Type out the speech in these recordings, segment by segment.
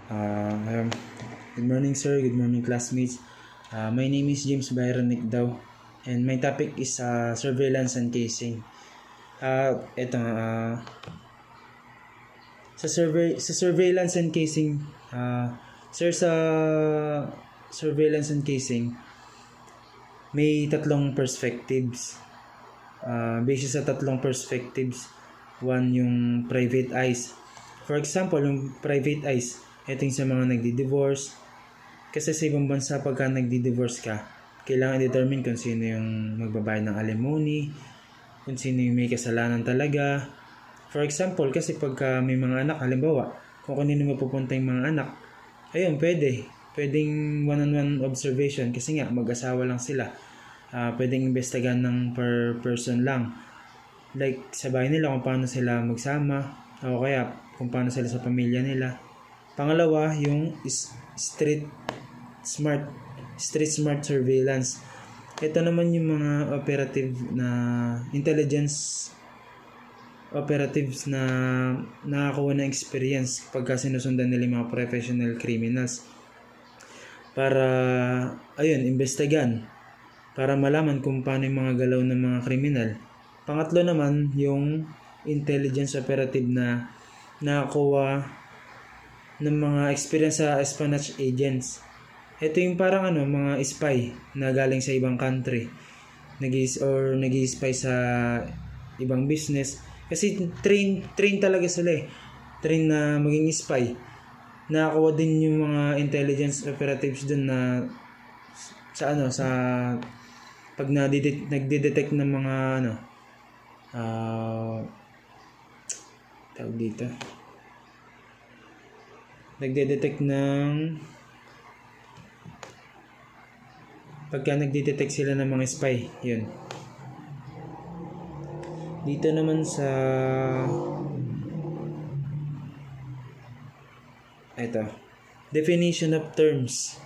Um, Good morning sir, good morning classmates. My name is James Byron Nicdaw and my topic is surveillance and casing. Sa surveillance and casing, sir, sa surveillance and casing, may tatlong perspectives. Based sa tatlong perspectives, one yung private eyes. For example, yung private eyes, ito yung sa mga nagdi-divorce. Kasi sa ibang bansa, pagka nagdi-divorce ka, kailangan i-determine kung sino yung magbabayad ng alimony, kung sino yung may kasalanan talaga. For example, kasi pagka may mga anak, halimbawa, kung kanino mapupunta yung mga anak, ayun, pwedeng one-on-one observation kasi nga, mag-asawa lang sila. Pwedeng investigahan ng per person lang. Like, sa bahay nila kung paano sila magsama, o kaya kung paano sila sa pamilya nila. Pangalawa, yung street smart surveillance. Ito naman yung mga operative na intelligence operatives na nakakuha ng experience pagka sinusundan nila yung mga professional criminals para investigan, para malaman kung paano yung mga galaw ng mga kriminal. Pangatlo naman yung intelligence operative na nakakuha ng mga experience sa espionage agents. Ito yung parang mga spy na galing sa ibang country, nag-i-spy sa ibang business. Kasi train talaga sila train na maging spy. Nakakuha din yung mga intelligence operatives dun na sa pag nagde-detect ng mga tawag dito, nagde-detect ng pagka nagde-detect sila ng mga spy, yun. Dito naman sa definition of terms.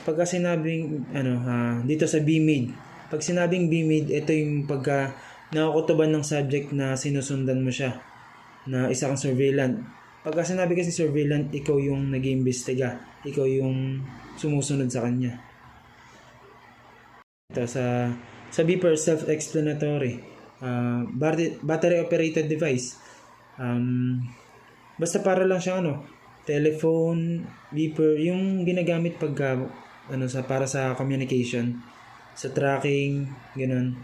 Pagka sinabing dito sa BMID, pag sinabing BMID, ito yung pagka nakukutuban ng subject na sinusundan mo siya, na isa kang surveillant. Pagka sinabi kasi surveillant, ikaw yung nag-iimbestiga, ikaw yung sumusunod sa kanya. Ito sa beeper, self-explanatory. Battery operated device. Basta para lang siyang telephone, beeper, yung ginagamit pagka para sa communication, sa tracking, ganun.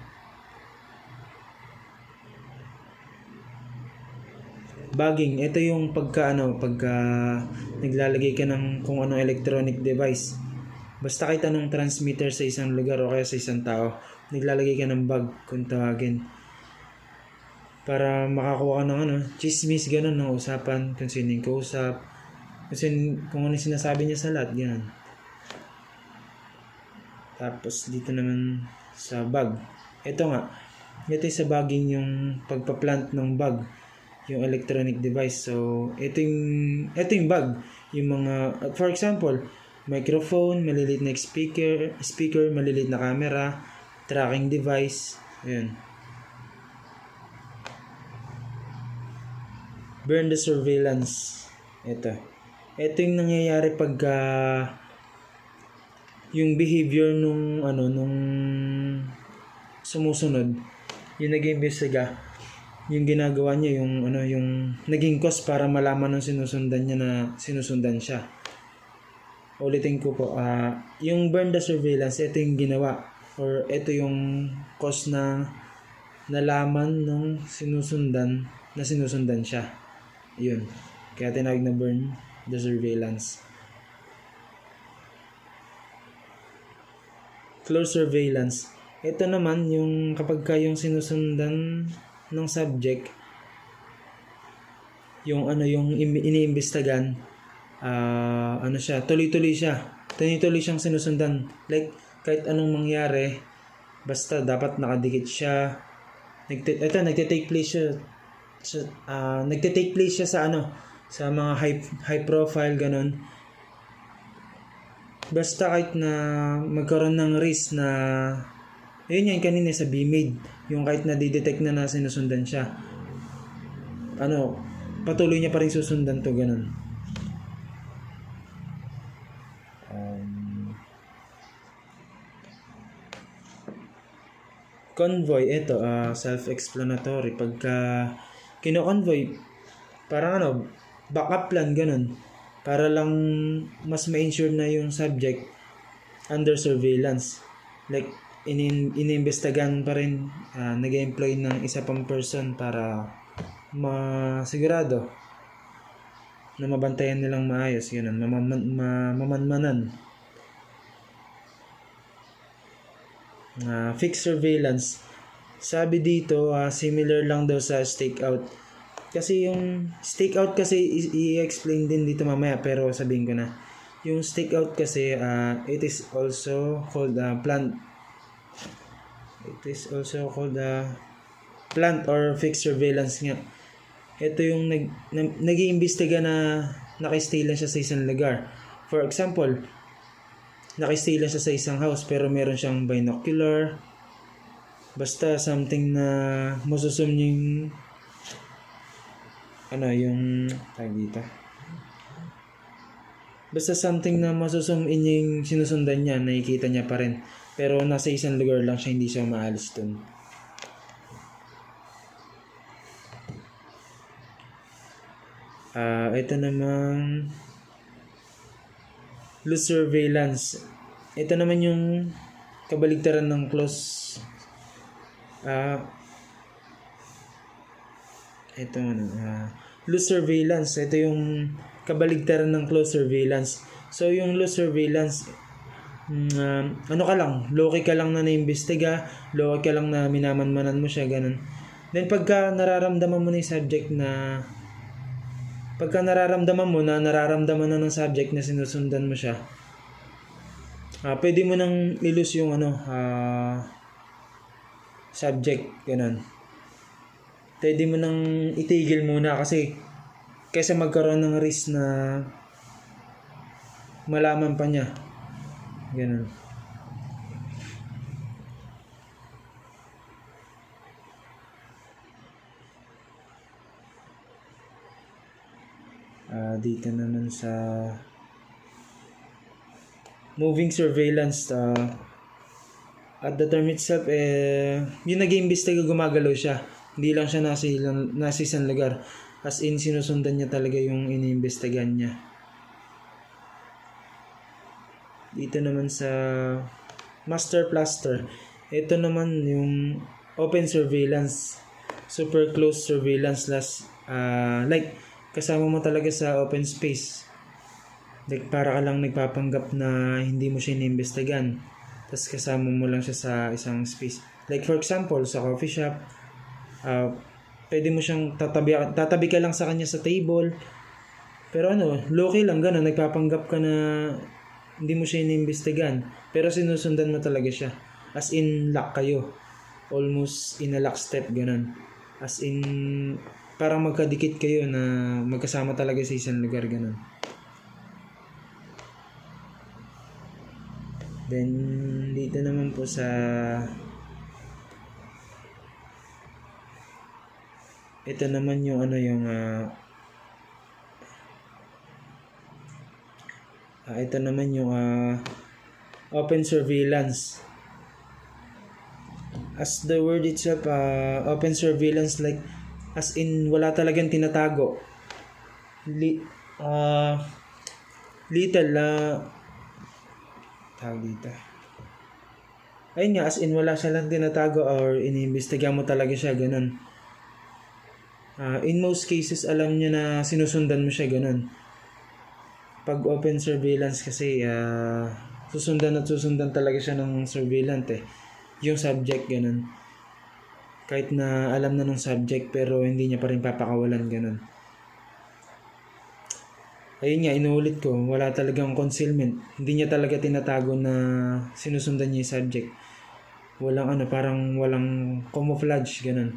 Bagging, ito yung pagka naglalagay ka ng kung anong electronic device. Basta kahit anong transmitter sa isang lugar o kaya sa isang tao, naglalagay ka ng bag kung tawagin. Para makakuha ka ng chismis, ganun, ng usapan, kung sino yung kausap, kung ano sinasabi niya sa lahat, ganun. Tapos dito naman sa bag. Ito sa bagging, yung pagpa-plant ng bag, yung electronic device. So, ito yung bag. Yung mga, for example, microphone, maliliit na speaker, maliliit na camera, tracking device, ayun. Burn the surveillance. Ito yung nangyayari pagka yung behavior nung sumusunod, yung nag-iimbestiga, yung ginagawa niya, yung naging cause para malaman ng sinusundan niya na sinusundan siya. Ulitin ko po, yung burn the surveillance, ito yung ginawa or ito yung cause na nalaman ng sinusundan siya. Yun. Kaya tinawag na burn the surveillance. Close surveillance. Ito naman yung kapag yung sinusundan ng subject, yung iniimbestigahan, tuloy-tuloy siyang sinusundan. Like, kahit anong mangyari, basta dapat nakadikit siya. Nagte-take place siya sa mga high profile, ganun. Basta kahit na magkaroon ng risk na yun yung kanina sa BMID, yung kahit na di-detect na sinusundan siya, patuloy niya pa rin susundan to, ganun. Convoy, ito, self-explanatory. Pagka kino-convoy, parang backup plan, ganun. Para lang mas ma-ensure na yung subject under surveillance. Like, iniimbestigahan pa rin, nag-employ ng isa pang person para masigurado na mabantayan nilang maayos, ganun, mamanmanan. Fixed surveillance. Sabi dito, similar lang daw sa stakeout. Kasi yung stakeout kasi i-explain din dito mamaya, pero sabihin ko na. Yung stakeout kasi, it is also called plant. It is also called plant or fixed surveillance nga. Ito yung nag-iimbestiga na nakistay lang siya sa isang lugar. For example, nakistay lang siya sa isang house pero meron siyang binocular. Basta something na masusum yung yung tag dito. Basta something na masusum yung sinusundan niya, nakikita niya pa rin. Pero nasa isang lugar lang siya, hindi siya maalis dun. Ito namang loose surveillance. Ito naman yung kabaligtaran ng close. Loose surveillance. Ito yung kabaligtaran ng close surveillance. So yung loose surveillance, low-key ka lang na naimbestiga, low-key ka lang na minamanmanan mo siya, ganun. Then pagka nararamdaman mo na yung subject na nararamdaman na ng subject na sinusundan mo siya, pwede mo nang ilus yung subject, ganun. Pwede mo nang itigil muna kasi kaysa magkaroon ng risk na malaman pa niya, ganun. Dito naman sa moving surveillance, at the term itself, yung nag-iimbestiga, gumagalaw siya. Hindi lang siya nasa isang lugar. As in, sinusundan niya talaga yung iniimbestigahan niya. Dito naman sa master plaster, ito naman yung open surveillance, super close surveillance, like kasama mo talaga sa open space. Like para ka lang nagpapanggap na hindi mo siya iniimbestigahan, tapos kasama mo lang siya sa isang space. Like for example, sa coffee shop, pwede mo siyang tatabi ka lang sa kanya sa table. Pero low-key lang, gano'n, nagpapanggap ka na hindi mo siya iniimbestigahan, pero sinusundan mo talaga siya. As in, lock kayo. Almost in a lock step, gano'n. As in, parang magkadikit kayo na magkasama talaga sa isang lugar, gano'n. Then, dito naman po sa ito naman yung ito naman yung open surveillance. As the word itself, open surveillance, like as in wala talagang tinatago. Little tawag dito. Ayun nga, as in wala siya lang tinatago or iniimbestigahan mo talaga siya, ganun. In most cases, alam niya na sinusundan mo siya, ganun. Pag open surveillance kasi, susundan talaga siya ng surveillant yung subject, ganun. Kahit na alam na ng subject pero hindi niya pa rin papakawalan, ganun. Ayun nga, inuulit ko, wala talagang concealment. Hindi niya talaga tinatago na sinusundan niya yung subject. Parang walang camouflage, ganun.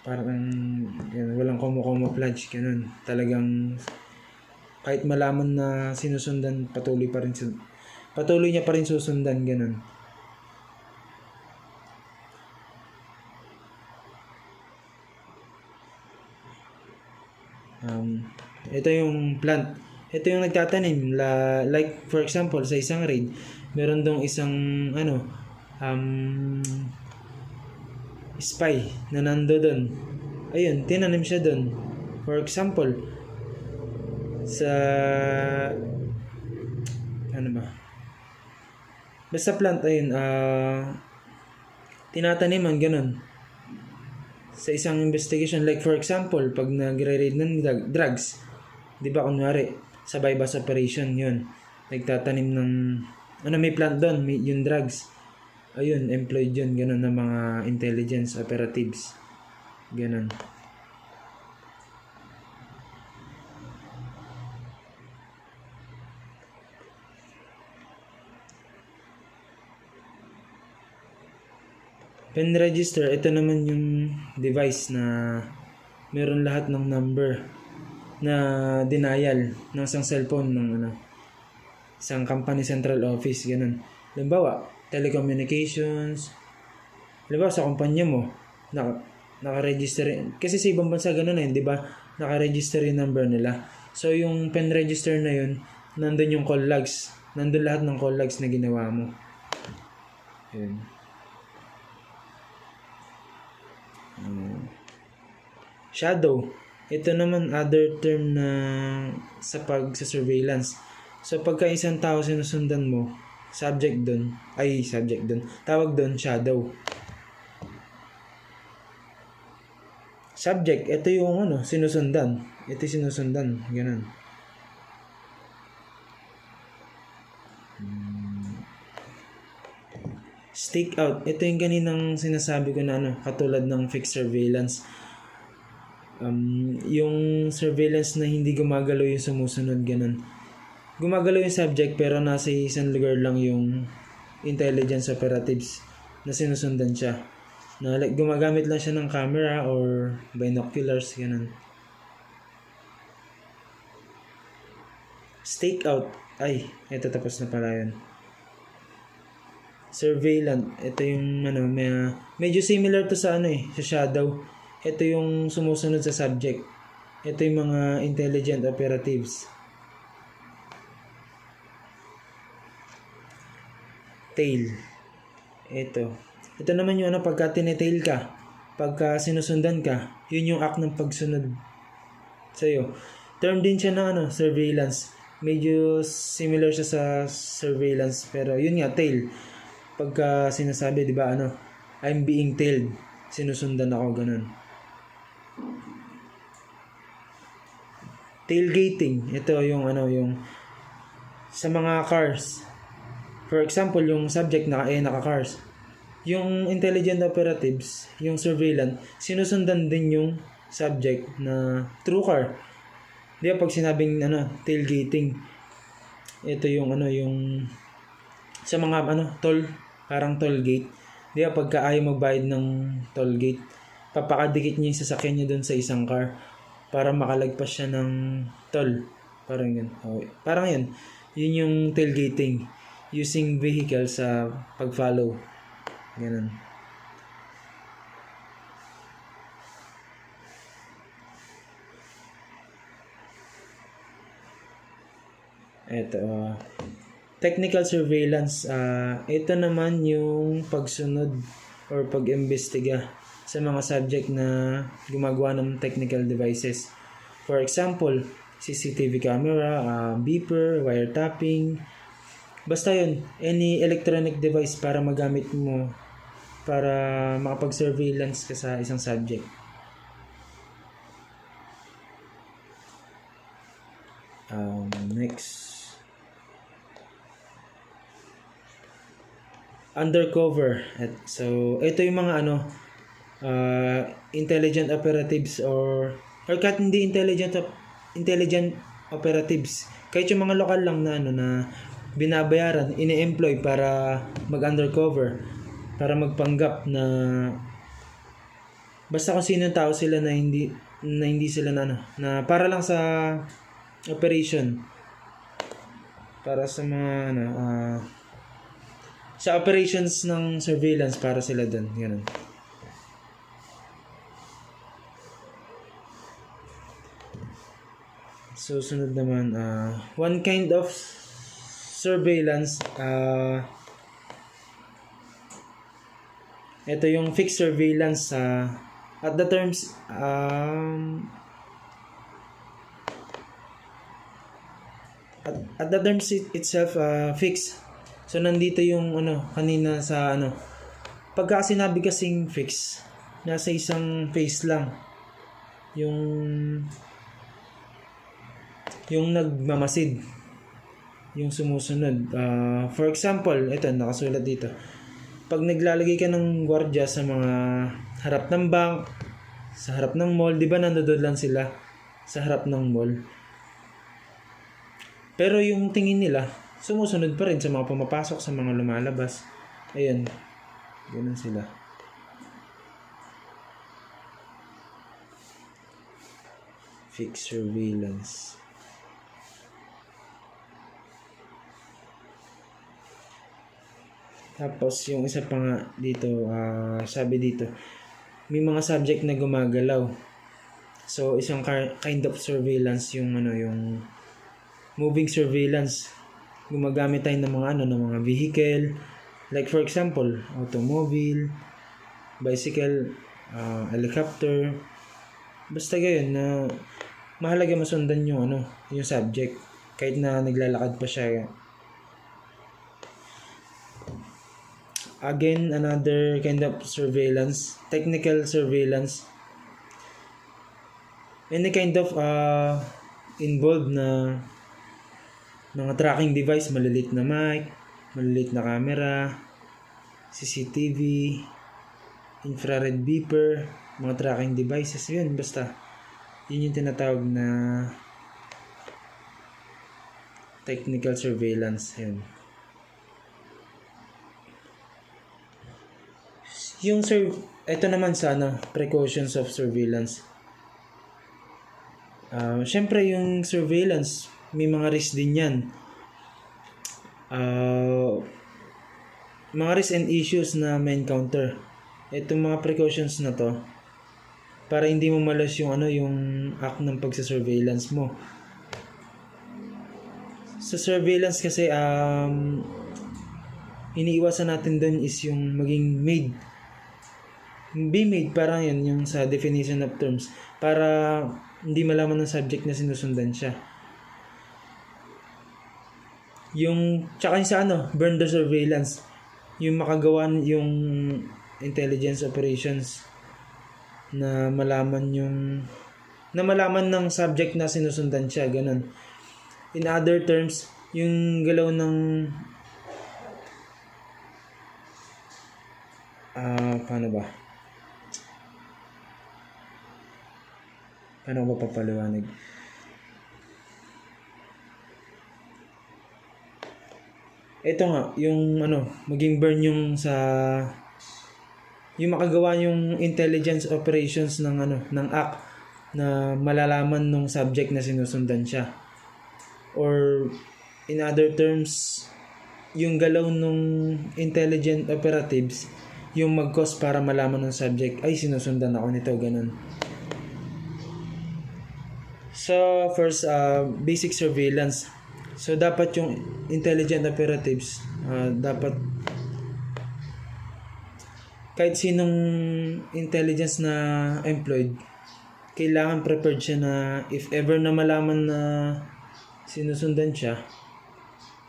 Walang camouflage, ganun. Talagang kahit malaman na sinusundan, patuloy niya pa rin susundan, ganun. Ito yung plant. Ito yung nagtatanim. Like for example, sa isang raid, meron dong isang spy na nando doon. Ayun, tinanim siya doon. For example, sa ano ba? Basta plant, ayun, tinataniman, ganun. Sa isang investigation, like for example, pag nagre-raid ng drugs, di ba kunwari, sa bypass operation, yun. Nagtatanim ng, may plant doon, may, yung drugs. Ayun, employed yun, ganun, ng mga intelligence operatives. Ganun. Pen register, ito naman yung device na meron lahat ng number na denial ng isang cellphone ng isang company central office, ganun. Halimbawa, telecommunications. Halimbawa, sa kumpanya mo, naka-register, kasi sa ibang bansa ganun di ba? Naka-register yung number nila. So, yung pen register na yun, nandun yung call logs. Nandun lahat ng call logs na ginawa mo. Yun. Shadow. Ito naman other term na sa surveillance. So pagka isang tao sinusundan mo, subject doon. Tawag doon shadow. Subject, ito yung sinusundan. Ito sinusundan, ganun. Stake out. Ito yung kaninang sinasabi ko na katulad ng fixed surveillance. Yung surveillance na hindi gumagalaw yung sumusunod, ganun. Gumagalaw yung subject pero nasa isang lugar lang yung intelligence operatives na sinusundan siya. Na like gumagamit lang siya ng camera or binoculars, ganun. Stake out. Ito tapos na pala yun. Surveillance, ito yung medyo similar to sa sa shadow. Ito yung sumusunod sa subject. Ito yung mga intelligent operatives. Tail. Ito naman yung pagka tinetail ka, pagka sinusundan ka, yun yung act ng pagsunod sa'yo. Term din siya na surveillance. Medyo similar siya sa surveillance, pero yun nga, tail. Pagka sinasabi, di ba, I'm being tailed. Sinusundan ako, ganun. Tailgating. Ito yung yung sa mga cars. For example, yung subject naka-cars. Yung intelligent operatives, yung surveillance, sinusundan din yung subject na through car. Di ba pag sinabing tailgating, ito yung yung sa mga toll, parang toll gate. Di ba pagka ayaw magbayad ng toll gate, papakadikit niya yung sasakyan niya doon sa isang car para makalagpas siya ng toll. Parang yun. Parang yun. Yun yung tailgating. Using vehicle sa pag-follow. Ganun. Ito. Technical surveillance. Ito naman yung pagsunod or pag-imbestiga sa mga subject na gumagawa ng technical devices. For example, CCTV camera, beeper, wiretapping. Basta yun, any electronic device para magamit mo para makapag-surveillance ka sa isang subject. Next. Undercover. So, ito yung mga intelligent operatives or kahit hindi intelligent operatives. Kahit yung mga lokal lang na na binabayaran, ini-employ para mag-undercover, para magpanggap na basta kung sino tao sila na hindi sila na para lang sa operation, para sa mga sa operations ng surveillance, para sila doon, ganun. So sunod naman, one kind of surveillance Ito yung fixed surveillance at the terms at the terms itself fixed. So nandito yung kanina sa pagka sinabi kasing fixed, nasa isang phase lang yung nagmamasid, yung sumusunod. For example, ito nakasulat dito. Pag naglalagay ka ng gwardiya sa mga harap ng bank, sa harap ng mall, di ba nandoon lang sila sa harap ng mall? Pero yung tingin nila, sumusunod pa rin sa mga pumapasok, sa mga lumalabas. Ayan, ganun sila. Fixed surveillance. Tapos yung isa pa nga dito, sabi dito, may mga subject na gumagalaw. So isang kind of surveillance yung yung moving surveillance. Gumagamit tayo ng mga ng mga vehicle, like for example, automobile, bicycle, helicopter. Basta gayon na mahalaga masundan yung yung subject kahit na naglalakad pa siya. Again, another kind of surveillance, technical surveillance. Any kind of involved na mga tracking device, malilit na mic, malilit na camera, CCTV, infrared beeper, mga tracking devices, yun basta. Yun yung tinatawag na technical surveillance, yun. Ito naman sa precautions of surveillance. Syempre yung surveillance, may mga risk din yan. Mga risk and issues na may encounter. Itong mga precautions na to, para hindi mo malas yung yung act ng pagsa-surveillance mo. Sa surveillance kasi, iniiwasan natin doon is yung maging be made, parang yun yung sa definition of terms, para hindi malaman ng subject na sinusundan siya. Yung tsaka yung sa burn the surveillance, yung makagawa yung intelligence operations na malaman ng subject na sinusundan siya, ganun. In other terms, yung galaw ng paano ba papaliwanag? Ito nga, yung maging burn yung makagawa yung intelligence operations ng act na malalaman ng subject na sinusundan siya. Or in other terms, yung galaw ng intelligent operatives yung mag-cause para malaman ng subject, ay sinusundan ako nito, ganun. So first, basic surveillance. So dapat yung intelligent operatives, dapat kahit sinong intelligence na employed, kailangan prepared siya na if ever na malaman na sinusundan siya,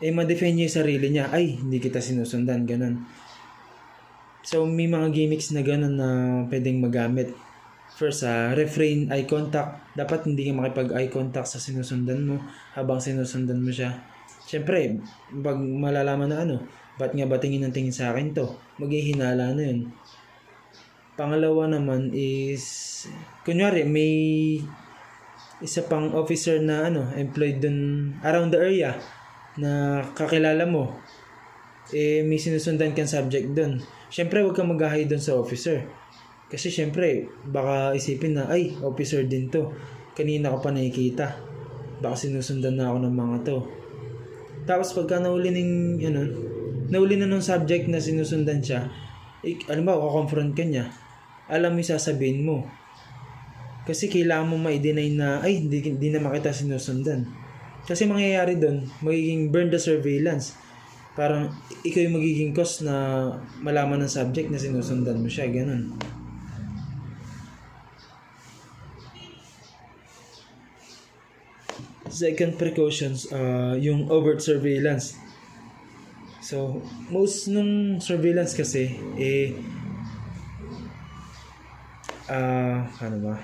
ma-defend niya yung sarili niya, ay hindi kita sinusundan, ganun. So may mga gimmicks na ganun na pwedeng magamit. First, refrain eye contact. Dapat hindi ka makipag-eye contact sa sinusundan mo habang sinusundan mo siya. Siyempre, pag malalaman na ba't nga ba tingin ng tingin sa akin to? Maghihinala na yun. Pangalawa naman is, kunyari, may isa pang officer na employed dun around the area na kakilala mo. May sinusundan kang subject dun. Siyempre, huwag kang mag-hide dun sa officer. Kasi syempre, baka isipin na, ay, officer din to. Kanina ko pa nakikita. Baka sinusundan na ako ng mga to. Tapos pagka nahuli na nung subject na sinusundan siya, alam ba, kakonfront ka niya, alam mo yung sasabihin mo. Kasi kailangan mo ma-deny na, ay, hindi na makita sinusundan. Kasi mangyayari doon, magiging burn the surveillance. Parang ikaw yung magiging cause na malaman ng subject na sinusundan mo siya, ganun. Second precautions, yung overt surveillance. So, most nung surveillance kasi, ano ba?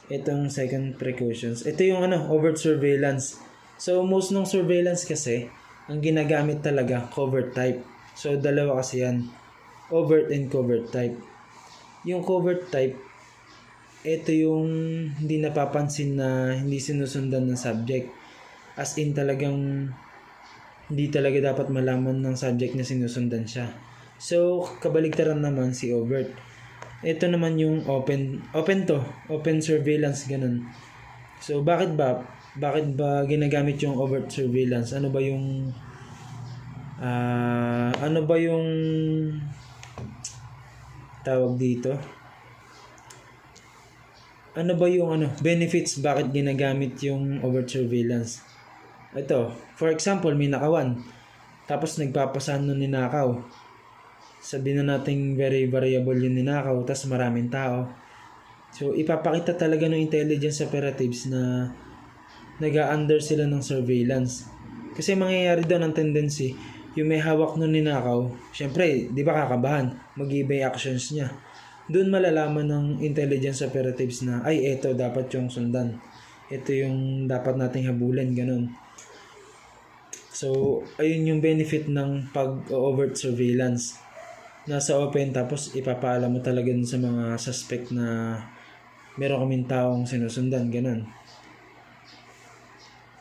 Itong second precautions. Ito yung overt surveillance. So, most ng surveillance kasi, ang ginagamit talaga, covert type. So, dalawa kasi yan. Overt and covert type. Yung covert type, ito yung hindi napapansin na hindi sinusundan ng subject. As in talagang hindi talaga dapat malaman ng subject na sinusundan siya. So, kabaligtaran naman si overt. Ito naman yung open surveillance, ganun. So, bakit ba ginagamit yung overt surveillance? Ano ba yung tawag dito? Ano ba yung benefits bakit ginagamit yung overt surveillance? Ito, for example, may nakawan. Tapos nagpapasan nun ninakaw. Sabihin na natin very variable yung ninakaw, tapos maraming tao. So, ipapakita talaga ng intelligence operatives na nag-a-under sila ng surveillance. Kasi mangyayari doon ang tendency, yung may hawak nun ninakaw, syempre, di ba kakabahan, mag-iiba yung actions niya. Doon malalaman ng intelligence operatives na, ay, eto dapat yung sundan. Ito yung dapat nating habulin, ganun. So, ayun yung benefit ng pag-overt surveillance. Nasa open, tapos ipapaalam mo talaga sa mga suspect na meron kaming taong sinusundan, ganun.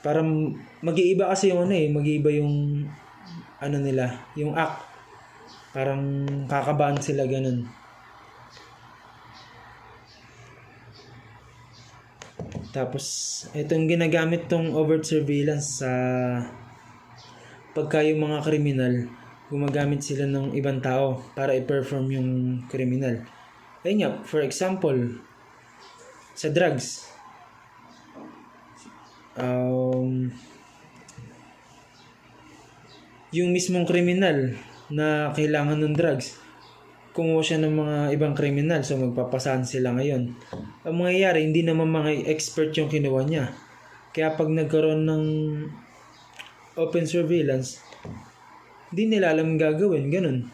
Para mag-iiba kasi yung mag-iiba yung nila, yung act. Parang kakabahan sila, ganun. Tapos, itong ginagamit tong overt surveillance sa pagka yung mga kriminal, gumagamit sila ng ibang tao para i-perform yung kriminal. Ayun nga, for example, sa drugs. Yung mismong kriminal na kailangan ng drugs, kumuha siya ng mga ibang kriminal, so magpapasahan sila ngayon. Ang mangyayari, hindi naman mga expert yung kinuha niya. Kaya pag nagkaroon ng open surveillance, hindi nila alam gagawin, ganun.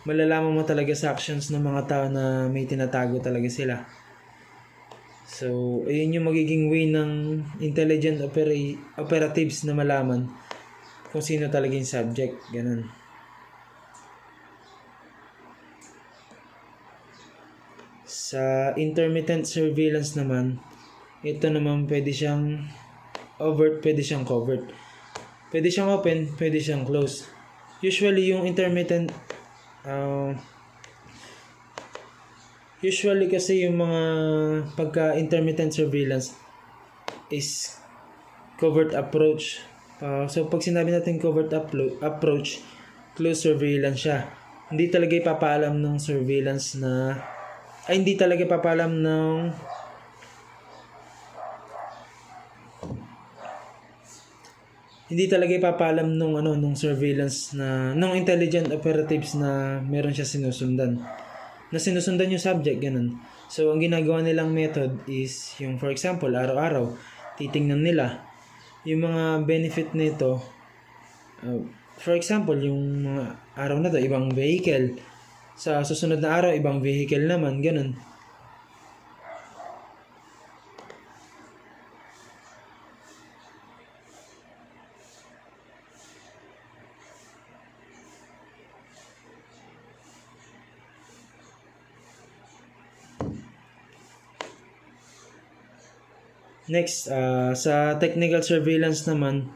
Malalaman mo talaga sa actions ng mga tao na may tinatago talaga sila. So, ayun yung magiging way ng intelligent operatives na malaman kung sino talaga yung subject, ganun. Sa intermittent surveillance naman, ito naman pwede siyang overt, pwede siyang covert. Pwede siyang open, pwede siyang close. Usually yung intermittent usually kasi yung mga pagka intermittent surveillance is covert approach. So pag sinabi natin covert approach, close surveillance siya. Hindi talaga ipapaalam ng surveillance na hindi talaga ipapaalam ng nung surveillance na nung intelligent operatives na meron siya sinusundan. Na sinusundan yung subject, ganun. So, ang ginagawa nilang method is yung, for example, araw-araw, titingnan nila yung mga benefit nito. For example, yung mga araw na to, ibang vehicle. Sa susunod na araw, ibang vehicle naman, ganun. Next, sa technical surveillance naman,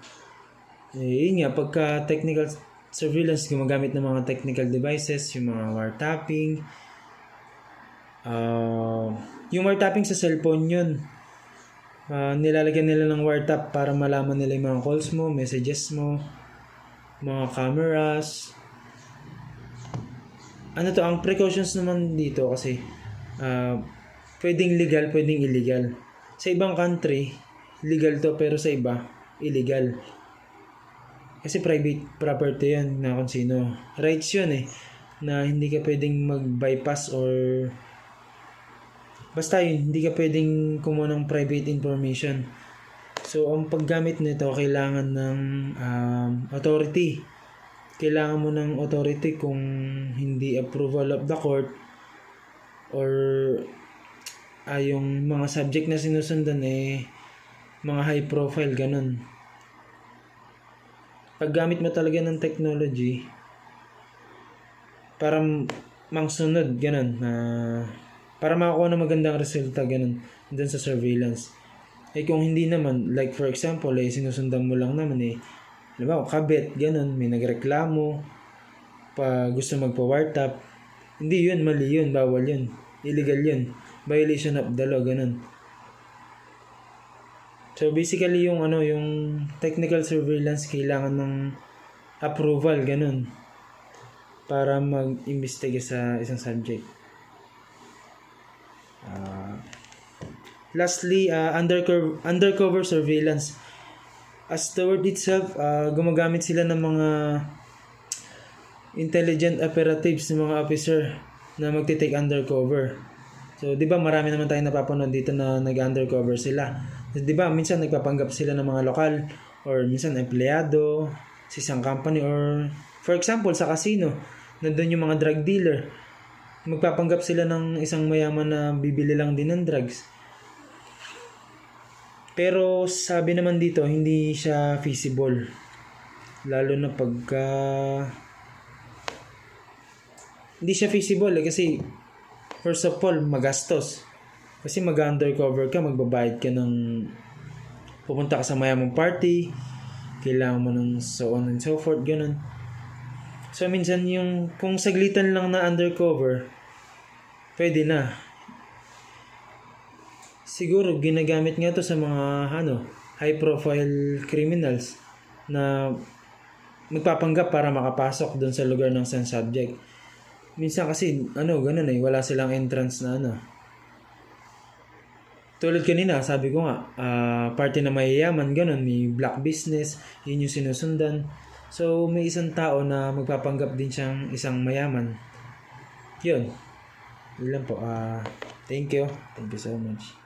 yun nga, pagka technical surveillance, gumagamit ng mga technical devices, yung mga wiretapping. Yung wiretapping sa cellphone yun. Nilalagyan nila ng wiretap para malaman nila yung mga calls mo, messages mo, mga cameras. Ang precautions naman dito kasi, pwedeng legal, pwedeng illegal. Sa ibang country, legal to, pero sa iba, illegal. Kasi private property yan na kung sino. Rights yun eh. Na hindi ka pwedeng mag-bypass or basta yun, hindi ka pwedeng kumuha ng private information. So, ang paggamit nito, kailangan ng authority. Kailangan mo ng authority kung hindi approval of the court or yung mga subject na sinusundan mga high profile, ganun. Paggamit mo talaga ng technology para mangsunod, ganun, para makakuha ng magandang resulta, ganun, dun sa surveillance. Kung hindi naman, like for example, sinusundan mo lang naman diba, kabit, ganun, may nagreklamo, pa gusto magpa-wiretap, hindi yun, mali yun, bawal yun, illegal yun, violation of the law, ganun. So basically yung technical surveillance kailangan ng approval, ganun, para mag-imbestiga sa isang subject. Lastly, undercover surveillance. As the word itself, gumagamit sila ng mga intelligent operatives, ng mga officer na magte-take undercover. So, di ba marami naman tayong napapanood dito na nag-undercover sila. Di ba minsan nagpapanggap sila ng mga lokal or minsan empleyado sa isang company or for example sa casino, nandun yung mga drug dealer. Magpapanggap sila ng isang mayaman na bibili lang din ng drugs. Pero sabi naman dito, hindi siya feasible. Lalo na pagka hindi siya feasible kasi first of all, magastos. Kasi mag-undercover ka, magbabayad ka ng pupunta ka sa mayamang party, kailangan mo ng so on and so forth, ganun. So minsan kung saglitan lang na undercover, pwede na. Siguro ginagamit nga to sa mga high profile criminals na magpapanggap para makapasok doon sa lugar ng isang subject. Minsan kasi ganun wala silang entrance na Tulad kanina, sabi ko nga, party na mayayaman, ganun, may black business, yun yung sinusundan. So, may isang tao na magpapanggap din siyang isang mayaman. Yun lang po. Thank you. Thank you so much.